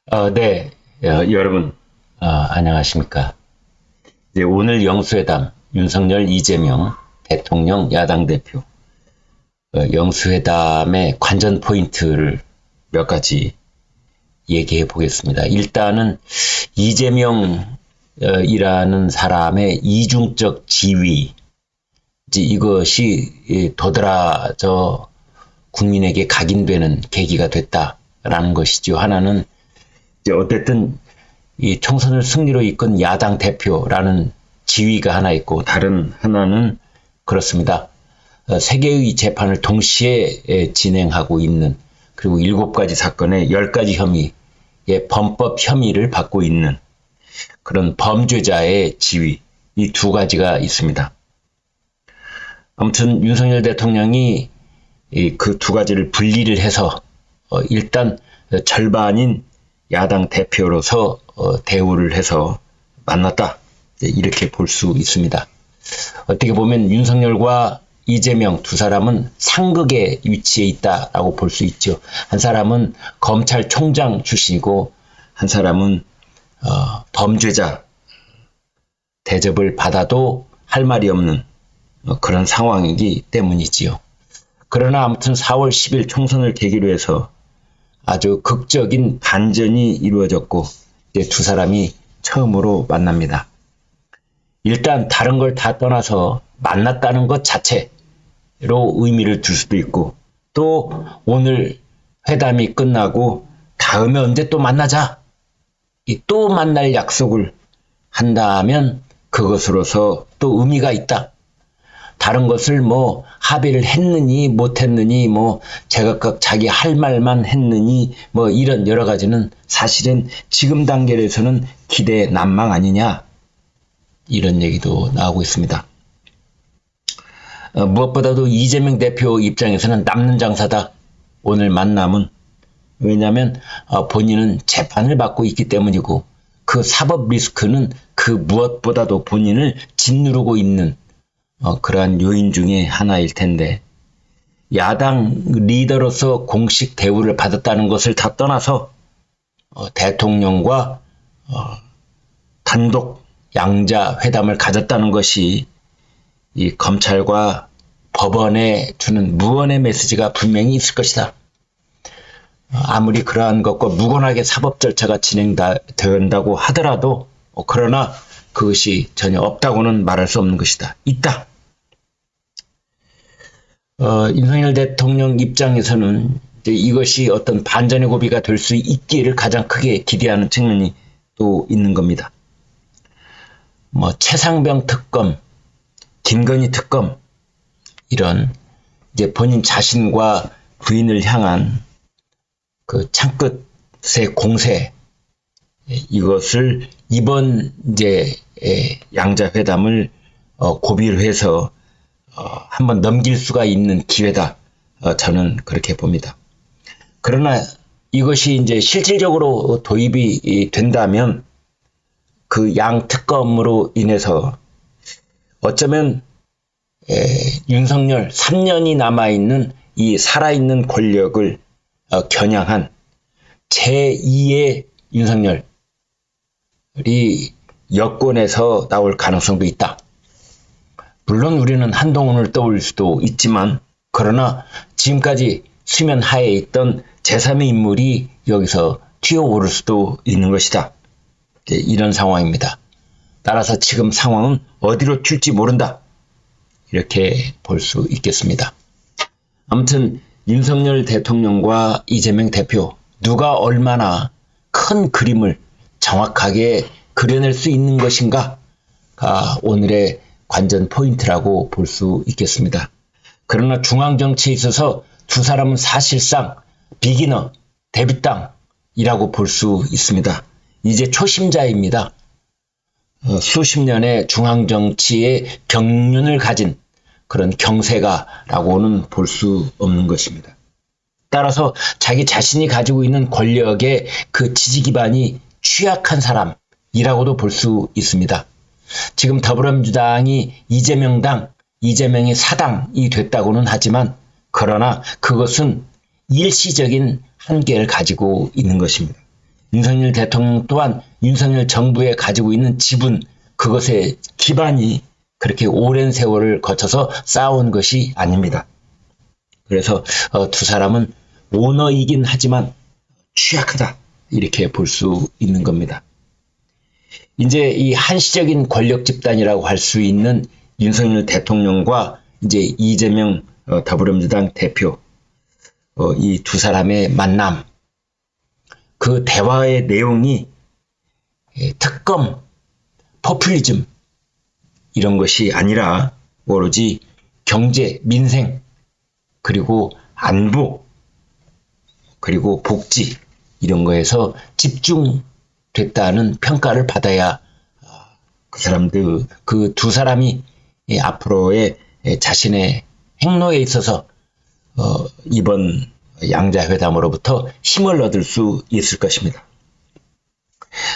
네, 여러분, 안녕하십니까. 이제 오늘 영수회담, 윤석열, 이재명 대통령 야당 대표, 영수회담의 관전 포인트를 몇 가지 얘기해 보겠습니다. 일단은 이재명이라는 사람의 이중적 지위, 이것이 도드라져 국민에게 각인되는 계기가 됐다라는 것이죠. 하나는 어쨌든 이 총선을 승리로 이끈 야당 대표라는 지위가 하나 있고, 다른 하나는 그렇습니다. 세 개의 재판을 동시에 진행하고 있는, 그리고 7가지 사건에 10가지 혐의의 범법 혐의를 받고 있는 그런 범죄자의 지위, 이 두 가지가 있습니다. 아무튼 윤석열 대통령이 그 두 가지를 분리를 해서 일단 절반인 야당 대표로서 대우를 해서 만났다, 이렇게 볼 수 있습니다. 어떻게 보면 윤석열과 이재명 두 사람은 상극의 위치에 있다라고 볼 수 있죠. 한 사람은 검찰총장 출신이고, 한 사람은 범죄자 대접을 받아도 할 말이 없는 그런 상황이기 때문이지요. 그러나 아무튼 4월 10일 총선을 계기로 해서 아주 극적인 반전이 이루어졌고, 이제 두 사람이 처음으로 만납니다. 일단 다른 걸 다 떠나서 만났다는 것 자체로 의미를 둘 수도 있고, 또 오늘 회담이 끝나고 다음에 언제 또 만나자, 또 만날 약속을 한다면 그것으로서 또 의미가 있다. 다른 것을 뭐 합의를 했느니 못했느니, 뭐 제각각 자기 할 말만 했느니, 뭐 이런 여러 가지는 사실은 지금 단계에서는 기대 난망 아니냐, 이런 얘기도 나오고 있습니다. 무엇보다도 이재명 대표 입장에서는 남는 장사다, 오늘 만남은. 왜냐하면 본인은 재판을 받고 있기 때문이고, 그 사법 리스크는 그 무엇보다도 본인을 짓누르고 있는 그러한 요인 중에 하나일 텐데, 야당 리더로서 공식 대우를 받았다는 것을 다 떠나서 대통령과 단독 양자 회담을 가졌다는 것이 이 검찰과 법원에 주는 무언의 메시지가 분명히 있을 것이다. 아무리 그러한 것과 무관하게 사법 절차가 진행된다고 하더라도, 그러나 그것이 전혀 없다고는 말할 수 없는 것이다. 있다. 윤석열 대통령 입장에서는 이것이 어떤 반전의 고비가 될 수 있기를 가장 크게 기대하는 측면이 또 있는 겁니다. 뭐 최상병 특검, 김건희 특검, 이런 이제 본인 자신과 부인을 향한 그 창끝의 공세, 이것을 이번 이제 양자 회담을 고비로 해서 한번 넘길 수가 있는 기회다, 저는 그렇게 봅니다. 그러나 이것이 이제 실질적으로 도입이 된다면 그 양 특검으로 인해서 어쩌면 윤석열 3년이 남아있는 이 살아있는 권력을 겨냥한 제2의 윤석열이 여권에서 나올 가능성도 있다. 물론 우리는 한동훈을 떠올릴 수도 있지만, 그러나 지금까지 수면 하에 있던 제3의 인물이 여기서 튀어오를 수도 있는 것이다. 이런 상황입니다. 따라서 지금 상황은 어디로 튈지 모른다, 이렇게 볼 수 있겠습니다. 아무튼 윤석열 대통령과 이재명 대표, 누가 얼마나 큰 그림을 정확하게 그려낼 수 있는 것인가가 오늘의 관전 포인트라고 볼 수 있겠습니다. 그러나 중앙정치에 있어서 두 사람은 사실상 비기너, 데뷔땅이라고 볼 수 있습니다. 이제 초심자입니다. 수십 년의 중앙정치의 경륜을 가진 그런 경세가라고는 볼 수 없는 것입니다. 따라서 자기 자신이 가지고 있는 권력의 그 지지 기반이 취약한 사람이라고도 볼 수 있습니다. 지금 더불어민주당이 이재명당, 이재명의 사당이 됐다고는 하지만, 그러나 그것은 일시적인 한계를 가지고 있는 것입니다. 윤석열 대통령 또한 윤석열 정부에 가지고 있는 지분, 그것의 기반이 그렇게 오랜 세월을 거쳐서 쌓아온 것이 아닙니다. 그래서 두 사람은 오너이긴 하지만 취약하다, 이렇게 볼 수 있는 겁니다. 이제 이 한시적인 권력 집단이라고 할 수 있는 윤석열 대통령과 이제 이재명 더불어민주당 대표, 이 두 사람의 만남, 그 대화의 내용이 특검, 포퓰리즘 이런 것이 아니라 오로지 경제, 민생, 그리고 안보, 그리고 복지, 이런 거에서 집중됐다는 평가를 받아야 그 사람들, 그 두 사람이 앞으로의 자신의 행로에 있어서 이번 양자회담으로부터 힘을 얻을 수 있을 것입니다.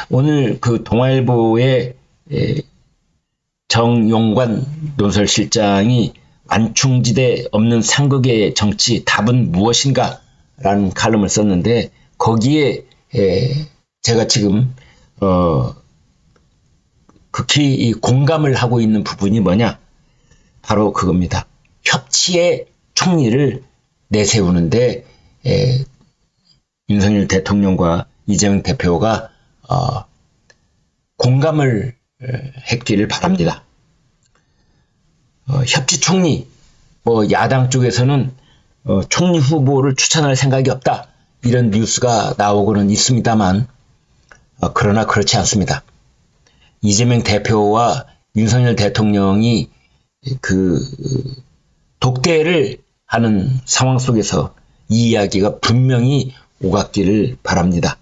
오늘 그 동아일보의 정용관 논설실장이 완충지대 없는 상극의 정치 답은 무엇인가 라는 칼럼을 썼는데, 거기에 제가 지금 극히 공감을 하고 있는 부분이 뭐냐, 바로 그겁니다. 협치의 총리를 내세우는데 윤석열 대통령과 이재명 대표가 공감을 했기를 바랍니다. 협치 총리, 야당 쪽에서는 총리 후보를 추천할 생각이 없다, 이런 뉴스가 나오고는 있습니다만, 그러나 그렇지 않습니다. 이재명 대표와 윤석열 대통령이 그 독대를 하는 상황 속에서 이 이야기가 분명히 오갔기를 바랍니다.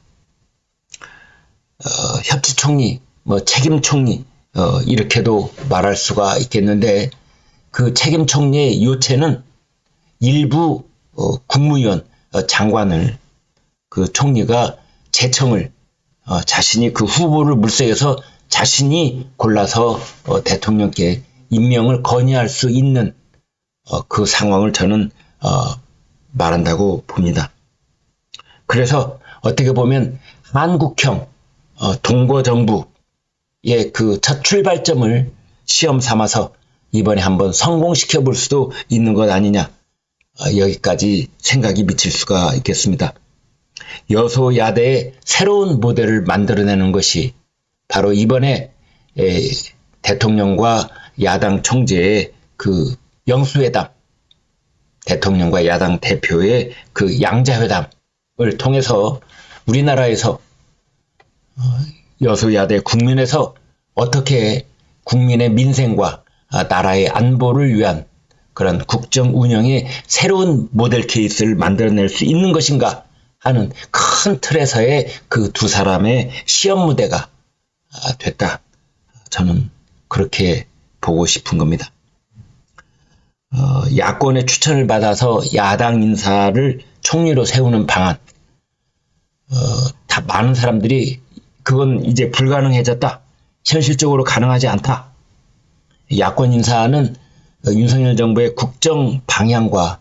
협치총리, 책임총리, 이렇게도 말할 수가 있겠는데, 그 책임총리의 요체는 일부 국무위원, 장관을 그 총리가 제청을 자신이 그 후보를 물색해서 자신이 골라서 대통령께 임명을 건의할 수 있는 그 상황을 저는 말한다고 봅니다. 그래서 어떻게 보면 한국형 동거정부의 그 첫 출발점을 시험 삼아서 이번에 한번 성공시켜 볼 수도 있는 것 아니냐, 여기까지 생각이 미칠 수가 있겠습니다. 여소야대의 새로운 모델을 만들어내는 것이 바로 이번에 대통령과 야당 총재의 그 영수회담, 대통령과 야당 대표의 그 양자회담을 통해서 우리나라에서 여소야대 국민에서 어떻게 국민의 민생과 나라의 안보를 위한 그런 국정 운영의 새로운 모델 케이스를 만들어낼 수 있는 것인가 하는 큰 틀에서의 그 두 사람의 시험 무대가 됐다, 저는 그렇게 보고 싶은 겁니다. 야권의 추천을 받아서 야당 인사를 총리로 세우는 방안, 다 많은 사람들이 그건 이제 불가능해졌다, 현실적으로 가능하지 않다, 야권 인사는 윤석열 정부의 국정 방향과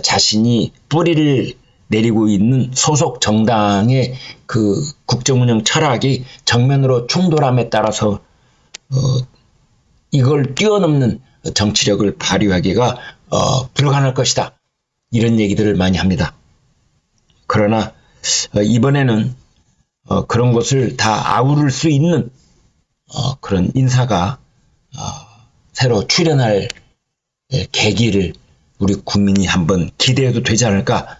자신이 뿌리를 내리고 있는 소속 정당의 그 국정운영 철학이 정면으로 충돌함에 따라서 이걸 뛰어넘는 정치력을 발휘하기가 불가능할 것이다, 이런 얘기들을 많이 합니다. 그러나 이번에는 그런 것을 다 아우를 수 있는 그런 인사가 새로 출연할 계기를 우리 국민이 한번 기대해도 되지 않을까,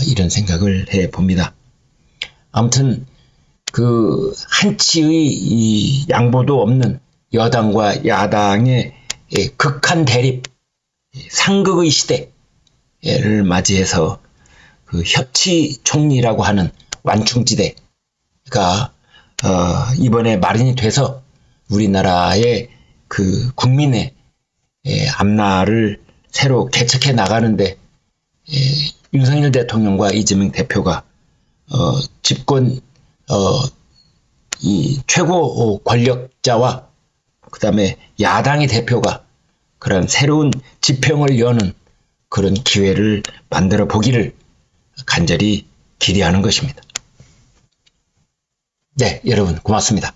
이런 생각을 해봅니다. 아무튼 그 한치의 이 양보도 없는 여당과 야당의 극한 대립, 상극의 시대를 맞이해서 그 협치 총리라고 하는 완충지대가 이번에 마련이 돼서 우리나라의 그 국민의 앞날을 새로 개척해 나가는데 윤석열 대통령과 이재명 대표가 집권 이 최고 권력자와 그 다음에 야당의 대표가 그런 새로운 지평을 여는 그런 기회를 만들어 보기를 간절히 기대하는 것입니다. 네, 여러분 고맙습니다.